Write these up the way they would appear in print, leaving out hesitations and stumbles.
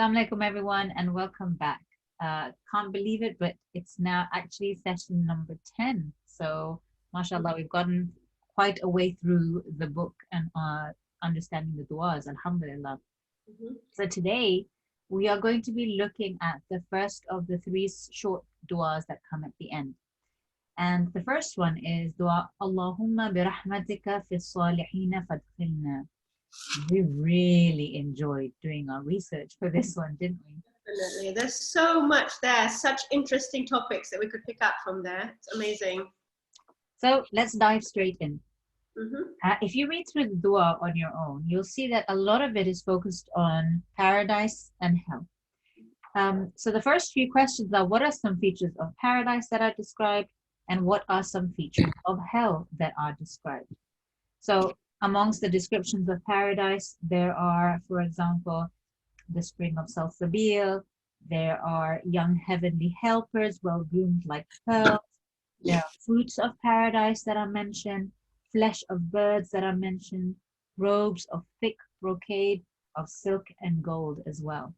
Assalamu alaikum everyone and welcome back. Can't believe it, but it's now actually session number 10. So, mashallah, we've gotten quite a way through the book and understanding the du'as, alhamdulillah. So today we are going to be looking at the first of the three short du'as that come at the end. And the first one is dua Allahumma Be Rahmatika fi salihina fadkhilna. We really enjoyed doing our research for this one, didn't we? Definitely. There's so much there, such interesting topics that we could pick up from there. It's amazing. So let's dive straight in. If you read through the dua on your own, you'll see that a lot of it is focused on paradise and hell. So the first few questions are, what are some features of paradise that are described, and what are some features of hell that are described? So amongst the descriptions of paradise, there are, for example, the spring of Salsabil, there are young heavenly helpers, well-groomed like pearls, there are fruits of paradise that are mentioned, flesh of birds that are mentioned, robes of thick brocade of silk and gold as well.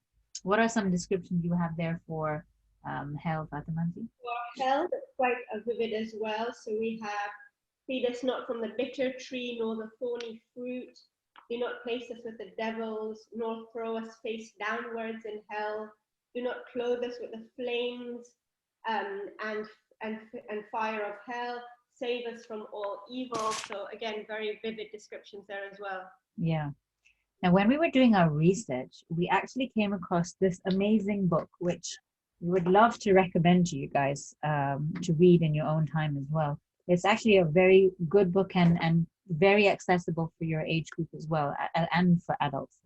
What are some descriptions you have there for hell, Fatimanti? For hell, that's quite vivid as well. So we have, feed us not from the bitter tree, nor the thorny fruit. Do not place us with the devils, nor throw us face downwards in hell. Do not clothe us with the flames and fire of hell. Save us from all evil. So again, very vivid descriptions there as well. Yeah. Now, when we were doing our research, we actually came across this amazing book, which we would love to recommend to you guys to read in your own time as well. It's actually a very good book and very accessible for your age group as well, and for adults.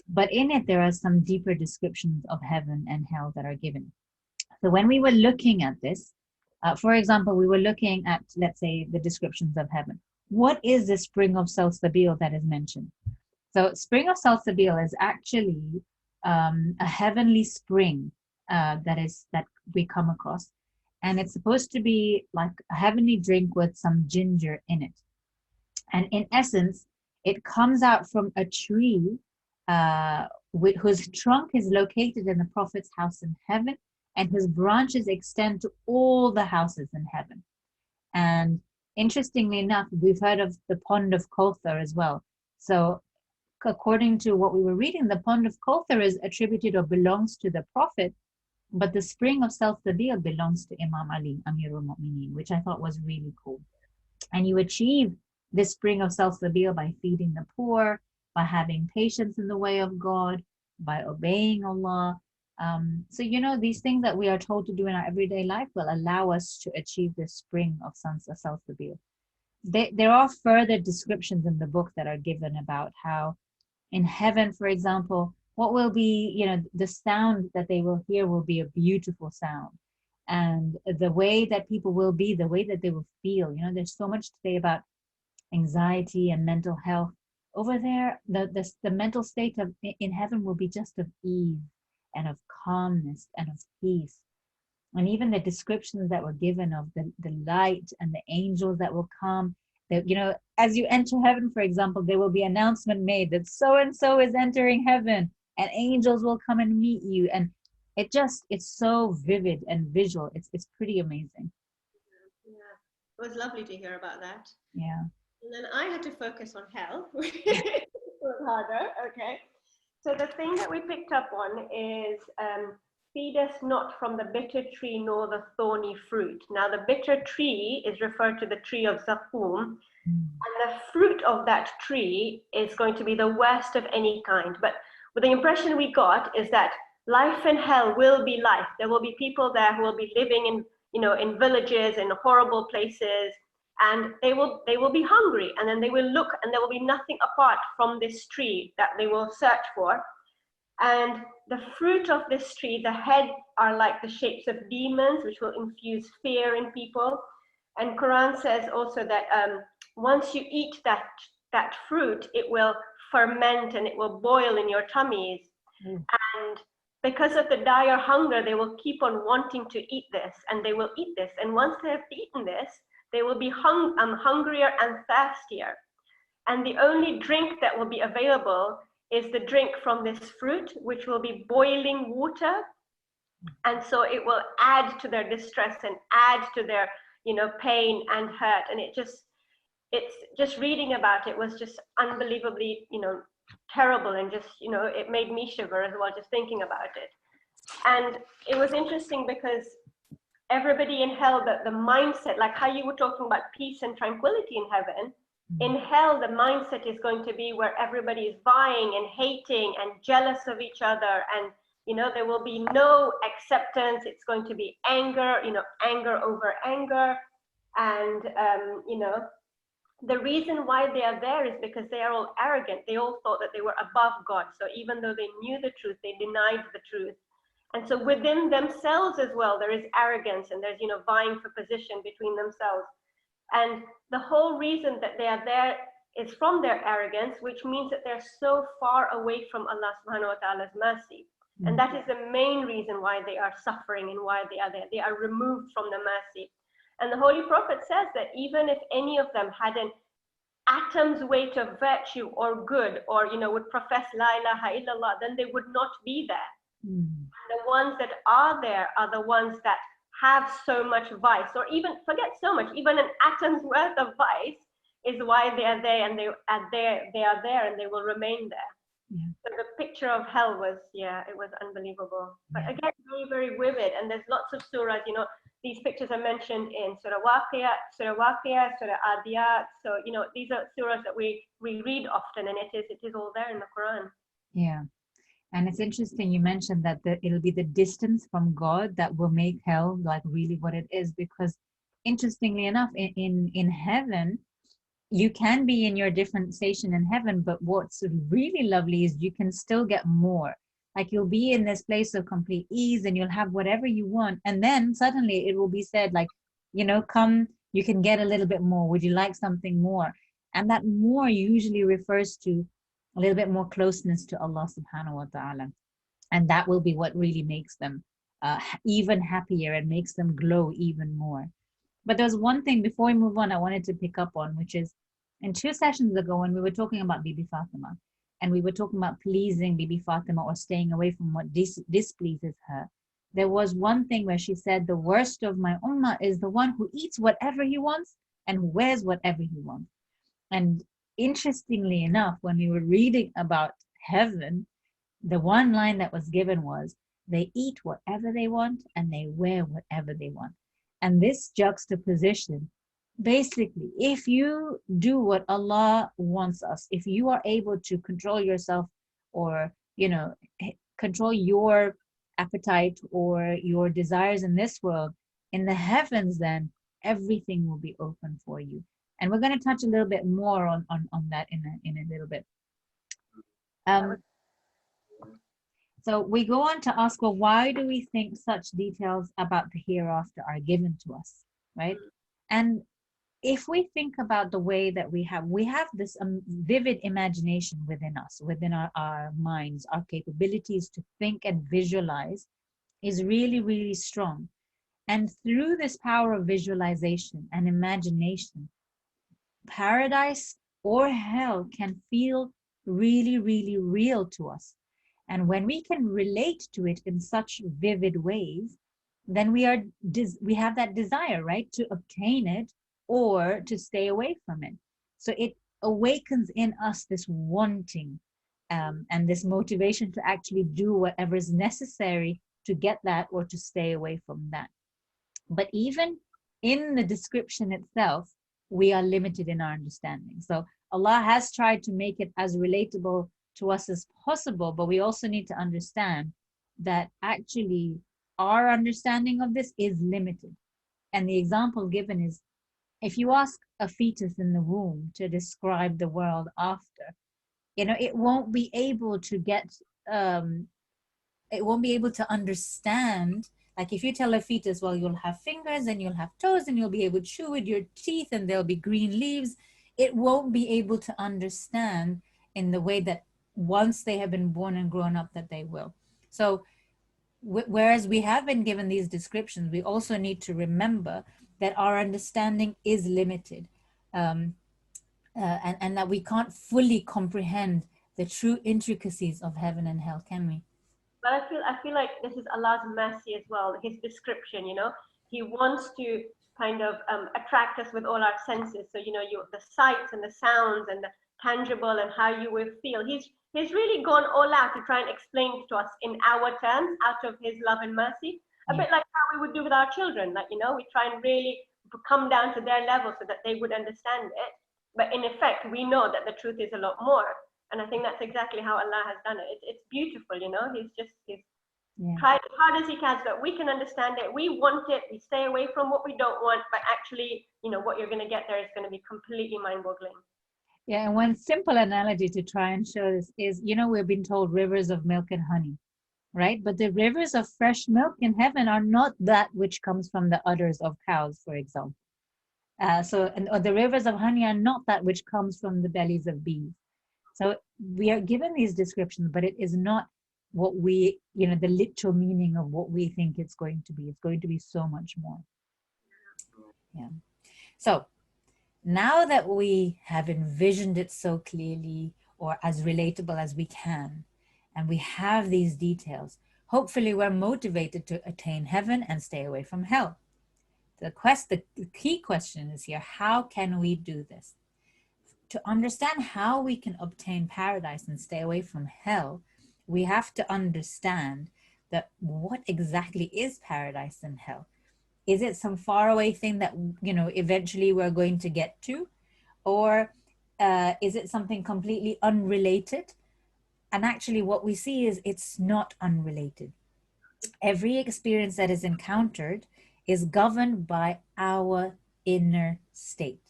But in it, there are some deeper descriptions of heaven and hell that are given. So when we were looking at this, for example, we were looking at, let's say, the descriptions of heaven. What is the spring of Salsabil that is mentioned? So spring of Salsabil is actually a heavenly spring that we come across. And it's supposed to be like a heavenly drink with some ginger in it. And in essence, it comes out from a tree whose trunk is located in the Prophet's house in heaven, and whose branches extend to all the houses in heaven. And interestingly enough, we've heard of the pond of Kauthar as well. So according to what we were reading, the pond of Kauthar is attributed or belongs to the Prophet, but the spring of Salsabil belongs to Imam Ali, Amirul Mu'mineen, which I thought was really cool. And you achieve this spring of Salsabil by feeding the poor, by having patience in the way of God, by obeying Allah. So, you know, these things that we are told to do in our everyday life will allow us to achieve this spring of Salsabil. There are further descriptions in the book that are given about how in heaven, for example, what will be, you know, the sound that they will hear will be a beautiful sound. And the way that people will be, the way that they will feel, you know, there's so much to say about anxiety and mental health. Over there, the mental state of in heaven will be just of ease and of calmness and of peace. And even the descriptions that were given of the light and the angels that will come, that, you know, as you enter heaven, for example, there will be an announcement made that so and so is entering heaven, and angels will come and meet you. And it's so vivid and visual. It's pretty amazing. Yeah, it was lovely to hear about that. Yeah. And then I had to focus on hell, which was harder. Okay. So the thing that we picked up on is feed us not from the bitter tree nor the thorny fruit. Now the bitter tree is referred to the tree of Zaqqum, and the fruit of that tree is going to be the worst of any kind. But the impression we got is that life in hell will be life. There will be people there who will be living in, you know, in villages, in horrible places, and they will be hungry, and then they will look, and there will be nothing apart from this tree that they will search for. And the fruit of this tree, the heads are like the shapes of demons, which will infuse fear in people. And Quran says also that once you eat that fruit, it will ferment and it will boil in your tummies. And because of the dire hunger, they will keep on wanting to eat this, and they will eat this. And once they have eaten this, they will be hungrier and thirstier. And the only drink that will be available is the drink from this fruit, which will be boiling water. And so it will add to their distress and add to their, pain and hurt. And it's just reading about it was just unbelievably, terrible. And just, it made me shiver as well, just thinking about it. And it was interesting because everybody in hell, the mindset, like how you were talking about peace and tranquility in heaven, in hell, the mindset is going to be where everybody is vying and hating and jealous of each other. And, there will be no acceptance. It's going to be anger, anger over anger. And, the reason why they are there is because they are all arrogant. They all thought that they were above God. So even though they knew the truth, they denied the truth. And so within themselves as well, there is arrogance, and there's, vying for position between themselves. And the whole reason that they are there is from their arrogance, which means that they're so far away from Allah subhanahu wa ta'ala's mercy. And that is the main reason why they are suffering and why they are there. They are removed from the mercy. And the Holy Prophet says that even if any of them had an atom's weight of virtue or good, or, would profess La ilaha illallah, then they would not be there. The ones that are there are the ones that have so much vice, or even forget so much, even an atom's worth of vice is why they are there, and they are there and they will remain there. Yeah. So the picture of hell was, it was unbelievable. But again, very, very vivid. And there's lots of surahs, these pictures are mentioned in Surah Waqiyah, Surah Adiyat. So, these are surahs that we read often, and it is all there in the Quran. Yeah. And it's interesting you mentioned that it'll be the distance from God that will make hell like really what it is, because interestingly enough, in heaven, you can be in your different station in heaven, but what's really lovely is you can still get more. Like you'll be in this place of complete ease and you'll have whatever you want. And then suddenly it will be said like, come, you can get a little bit more. Would you like something more? And that more usually refers to a little bit more closeness to Allah subhanahu wa ta'ala. And that will be what really makes them even happier and makes them glow even more. But there's one thing before we move on I wanted to pick up on, which is in 2 sessions ago when we were talking about Bibi Fatima, and we were talking about pleasing Bibi Fatima or staying away from what displeases her. There was one thing where she said, the worst of my ummah is the one who eats whatever he wants and wears whatever he wants. And interestingly enough, when we were reading about heaven, the one line that was given was, they eat whatever they want and they wear whatever they want. And this juxtaposition, basically, if you do what Allah wants us, if you are able to control yourself or, control your appetite or your desires in this world, in the heavens, then everything will be open for you. And we're going to touch a little bit more on that in a little bit. So we go on to ask, well, why do we think such details about the hereafter are given to us, right? And if we think about the way that we have this vivid imagination within us, within our minds, our capabilities to think and visualize is really, really strong. And through this power of visualization and imagination, paradise or hell can feel really, really real to us. And when we can relate to it in such vivid ways, then we have that desire, right, to obtain it or to stay away from it. So it awakens in us this wanting and this motivation to actually do whatever is necessary to get that or to stay away from that. But even in the description itself, we are limited in our understanding. So Allah has tried to make it as relatable to us as possible, but we also need to understand that actually our understanding of this is limited. And the example given is, if you ask a fetus in the womb to describe the world after, it won't be able to understand. Like if you tell a fetus, well, you'll have fingers and you'll have toes and you'll be able to chew with your teeth and there'll be green leaves, it won't be able to understand in the way that once they have been born and grown up that they will. So whereas we have been given these descriptions, we also need to remember that our understanding is limited, and that we can't fully comprehend the true intricacies of heaven and hell, can we? But I feel like this is Allah's mercy as well. His description, He wants to kind of attract us with all our senses. So the sights and the sounds and the tangible and how you will feel. He's really gone all out to try and explain it to us in our terms, out of His love and mercy. A bit like how we would do with our children. Like we try and really come down to their level so that they would understand it. But in effect, we know that the truth is a lot more. And I think that's exactly how Allah has done it. It's beautiful, he's tried as hard as he can so that we can understand it. We want it, we stay away from what we don't want, but actually, what you're going to get there is going to be completely mind-boggling. Yeah, and one simple analogy to try and show this is, we've been told rivers of milk and honey, right? But the rivers of fresh milk in heaven are not that which comes from the udders of cows, for example. Or the rivers of honey are not that which comes from the bellies of bees. So we are given these descriptions, but it is not what we, the literal meaning of what we think it's going to be. It's going to be so much more. Yeah. So now that we have envisioned it so clearly, or as relatable as we can, and we have these details, hopefully we're motivated to attain heaven and stay away from hell. The key question is here, how can we do this? To understand how we can obtain paradise and stay away from hell, we have to understand that what exactly is paradise and hell. Is it some faraway thing that, eventually we're going to get to? Or is it something completely unrelated? And actually what we see is it's not unrelated. Every experience that is encountered is governed by our inner state.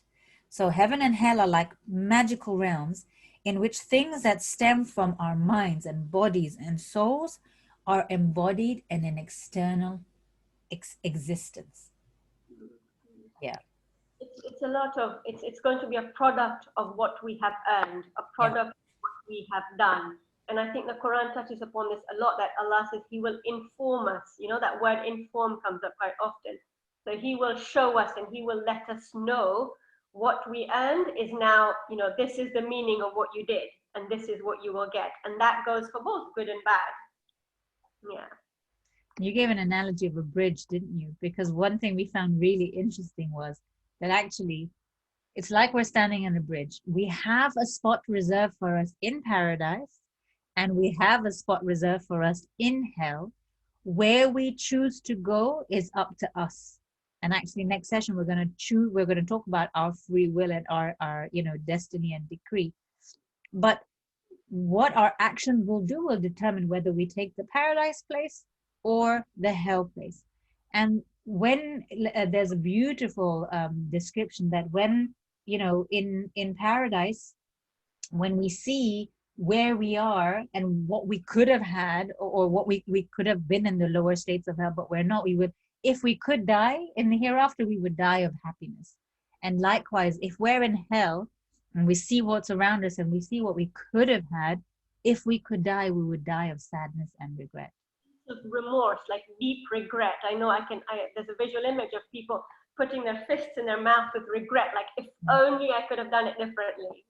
So heaven and hell are like magical realms in which things that stem from our minds and bodies and souls are embodied in an external existence. Yeah. It's a lot of, it's going to be a product of what we have earned, a product of what we have done. And I think the Quran touches upon this a lot, that Allah says He will inform us. That word inform comes up quite often. So He will show us and He will let us know what we earned is now, this is the meaning of what you did, and this is what you will get. And that goes for both good and bad. Yeah. You gave an analogy of a bridge, didn't you? Because one thing we found really interesting was that actually it's like we're standing on a bridge. We have a spot reserved for us in paradise, and we have a spot reserved for us in hell. Where we choose to go is up to us. And actually next session, we're going to talk about our free will and our destiny and decree. But what our actions will do will determine whether we take the paradise place or the hell place. And when there's a beautiful description that when, in paradise, when we see where we are and what we could have had, or what we could have been in the lower states of hell, but we're not, if we could die in the hereafter, we would die of happiness. And likewise, if we're in hell and we see what's around us and we see what we could have had, if we could die, we would die of sadness and regret. Remorse, like deep regret. I know there's a visual image of people putting their fists in their mouth with regret, like if only I could have done it differently,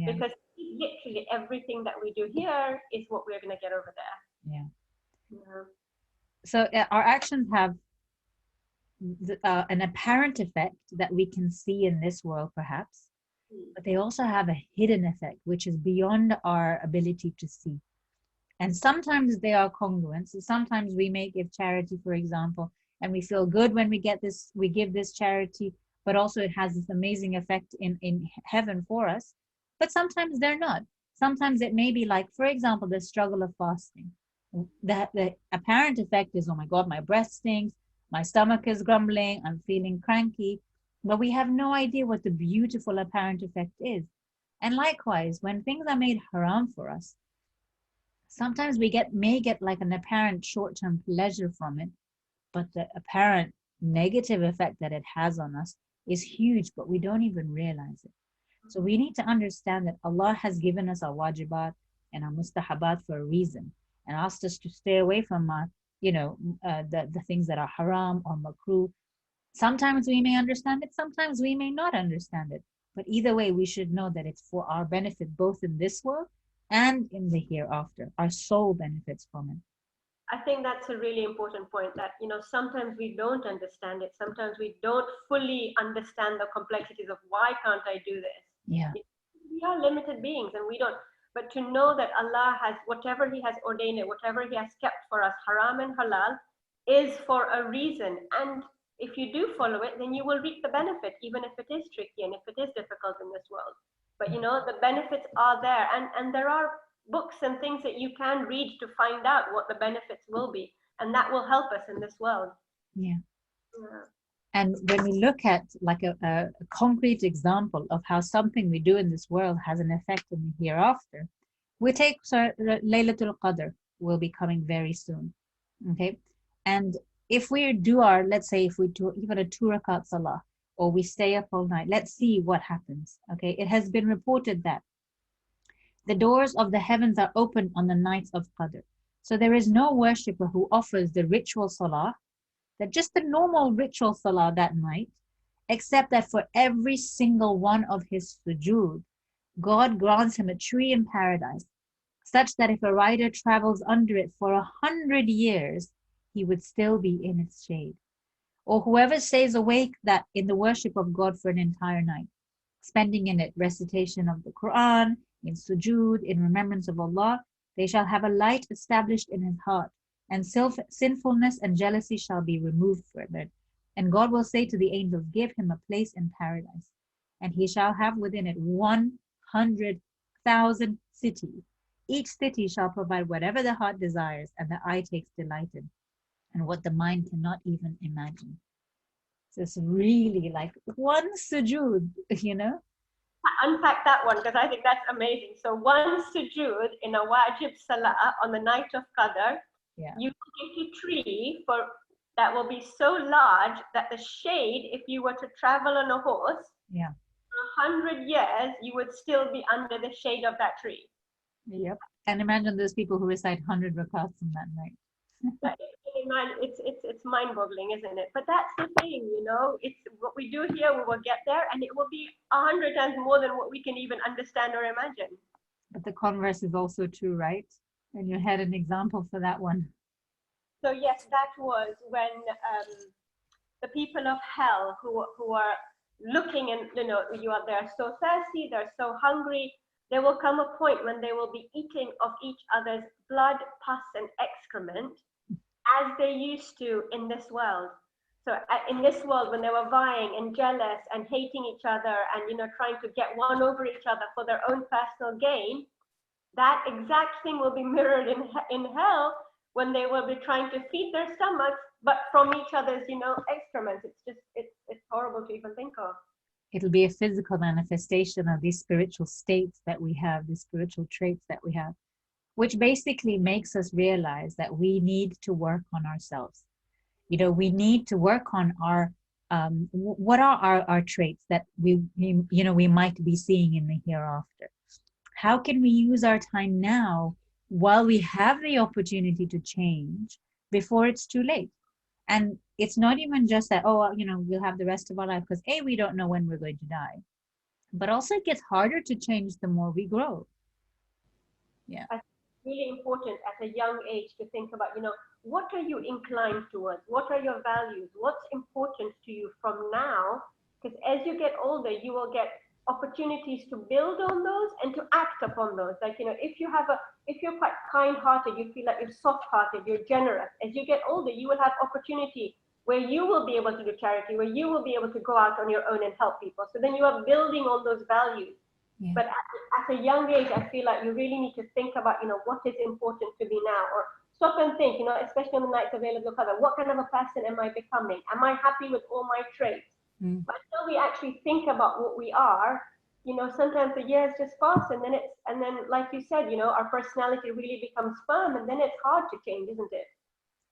because literally everything that we do here is what we're going to get over there. Yeah. So our actions have an apparent effect that we can see in this world, perhaps, but they also have a hidden effect, which is beyond our ability to see. And sometimes they are congruent. So sometimes we may give charity, for example, and we feel good when we give this charity, but also it has this amazing effect in heaven for us. But sometimes they're not. Sometimes it may be like, for example, the struggle of fasting. The apparent effect is, oh my God, my breath stinks, my stomach is grumbling, I'm feeling cranky. But we have no idea what the beautiful apparent effect is. And likewise, when things are made haram for us, sometimes we may get like an apparent short-term pleasure from it, but the apparent negative effect that it has on us is huge, but we don't even realize it. So we need to understand that Allah has given us our wajibat and our mustahabat for a reason, and asked us to stay away from the things that are haram or makruh. Sometimes we may understand it, sometimes we may not understand it. But either way, we should know that it's for our benefit, both in this world and in the hereafter. Our soul benefits from it. I think that's a really important point that, sometimes we don't understand it. Sometimes we don't fully understand the complexities of why can't I do this? Yeah. We are limited beings and we don't. But to know that Allah has whatever He has ordained it, whatever He has kept for us, haram and halal, is for a reason. And if you do follow it, then you will reap the benefit, even if it is tricky and if it is difficult in this world. But the benefits are there, and there are books and things that you can read to find out what the benefits will be, and that will help us in this world. Yeah. Yeah. And when we look at like a concrete example of how something we do in this world has an effect in the hereafter, we take Laylatul Qadr will be coming very soon. Okay. And if we do let's say if we do even a 2 rakat salah, or we stay up all night, let's see what happens. Okay. It has been reported that the doors of the heavens are open on the nights of Qadr. So there is no worshipper who offers the ritual salah, that just the normal ritual salah that night, except that for every single one of his sujood, God grants him a tree in paradise, such that if a rider travels under it for 100 years, he would still be in its shade. Or whoever stays awake that in the worship of God for an entire night, spending in it recitation of the Quran, in sujood, in remembrance of Allah, they shall have a light established in his heart, and sinfulness and jealousy shall be removed from it. And God will say to the angels, give him a place in paradise, and he shall have within it 100,000 cities. Each city shall provide whatever the heart desires and the eye takes delight in, and what the mind cannot even imagine. So it's really like one sujood, Unpack that one because I think that's amazing. So one sujood in a wajib salah on the night of Qadr, Yeah. you get a tree that will be so large that the shade, if you were to travel on a horse, Yeah. for 100 years, you would still be under the shade of that tree. Yep. And imagine those people who recite 100 rakats in that night. It's mind-boggling, isn't it? But that's the thing, it's what we do here, we will get there, and it will be 100 times more than what we can even understand or imagine. But the converse is also true, right? And you had an example for that one. So yes, that was when the people of hell who are looking, and they're so thirsty, they're so hungry. There will come a point when they will be eating of each other's blood, pus, and excrement, as they used to in this world. So in this world, when they were vying and jealous and hating each other and trying to get one over each other for their own personal gain, that exact thing will be mirrored in hell when they will be trying to feed their stomachs, but from each other's excrement. It's horrible to even think of. It'll be a physical manifestation of these spiritual states that we have, these spiritual traits that we have, which basically makes us realize that we need to work on ourselves. We need to work on what are our traits that we might be seeing in the hereafter. How can we use our time now while we have the opportunity to change before it's too late? And it's not even just that, we'll have the rest of our life, because we don't know when we're going to die. But also it gets harder to change the more we grow. Yeah. Really important at a young age to think about, what are you inclined towards? What are your values? What's important to you from now? Because as you get older, you will get opportunities to build on those and to act upon those. Like, if you're quite kind-hearted, you feel like you're soft-hearted, you're generous. As you get older, you will have opportunity where you will be able to do charity, where you will be able to go out on your own and help people. So then you are building on those values. Yeah. But at a young age, I feel like you really need to think about, what is important to me now, or stop and think, especially on the nights of Laylatul Qadr, what kind of a person am I becoming? Am I happy with all my traits? But until we actually think about what we are, sometimes the years just pass, and then like you said, our personality really becomes firm, and then it's hard to change, isn't it?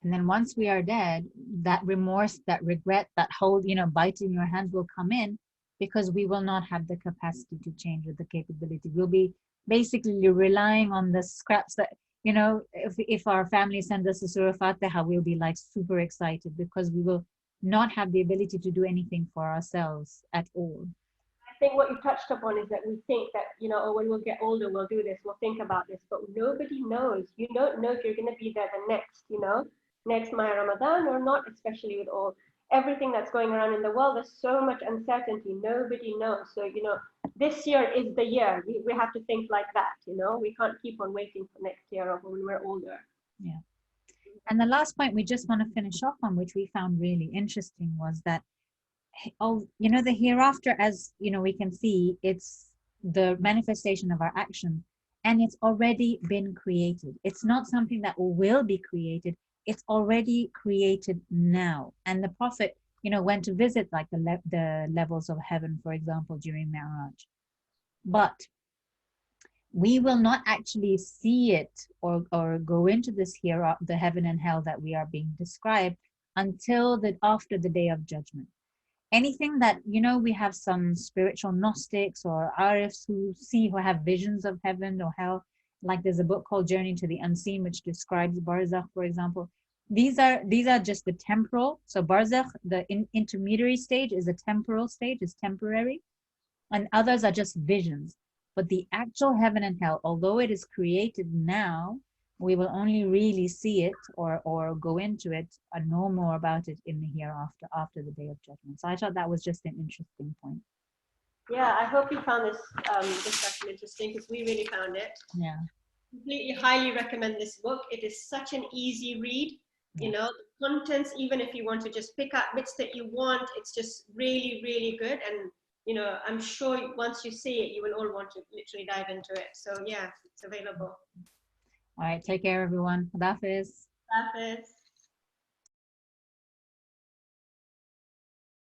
And then once we are dead, that remorse, that regret, that whole, bite in your hand will come in, because we will not have the capacity to change or the capability. We'll be basically relying on the scraps that, if our family sends us a Surah Fatiha, we'll be like super excited, because we will not have the ability to do anything for ourselves at all. I think what you touched upon is that we think that, you know, oh, when we'll get older, we'll do this, we'll think about this, but nobody knows. You don't know if you're going to be there the next, you know, next Maya Ramadan or not, especially with everything that's going around in the world. There's so much uncertainty. Nobody knows. So, you know, this year is the year. We have to think like that, you know. We can't keep on waiting for next year or when we're older. Yeah. And the last point we just want to finish off on, which we found really interesting, was that, oh, you know, the hereafter, as you know, we can see, it's the manifestation of our action, and it's already been created. It's not something that will be created. It's already created now. And the Prophet, you know, went to visit like the levels of heaven, for example, during Mi'raj. But we will not actually see it or go into this here, the heaven and hell that we are being described, until after the day of judgment. Anything that, you know, we have some spiritual Gnostics or Arifs who have visions of heaven or hell. Like there's a book called Journey to the Unseen, which describes Barzakh, for example. These are just the temporal. So Barzakh, the intermediary stage, is a temporal stage, is temporary, and others are just visions. But the actual heaven and hell, although it is created now, we will only really see it or go into it and know more about it in the hereafter, after the day of judgment. So I thought that was just an interesting point. Yeah, I hope you found this discussion interesting, because we really found it. Yeah. Completely highly recommend this book. It is such an easy read. Yeah. You know, the contents, even if you want to just pick out bits that you want, it's just really, really good. And, you know, I'm sure once you see it, you will all want to literally dive into it. So yeah, it's available. All right, take care, everyone. Khudafis. Hafiz.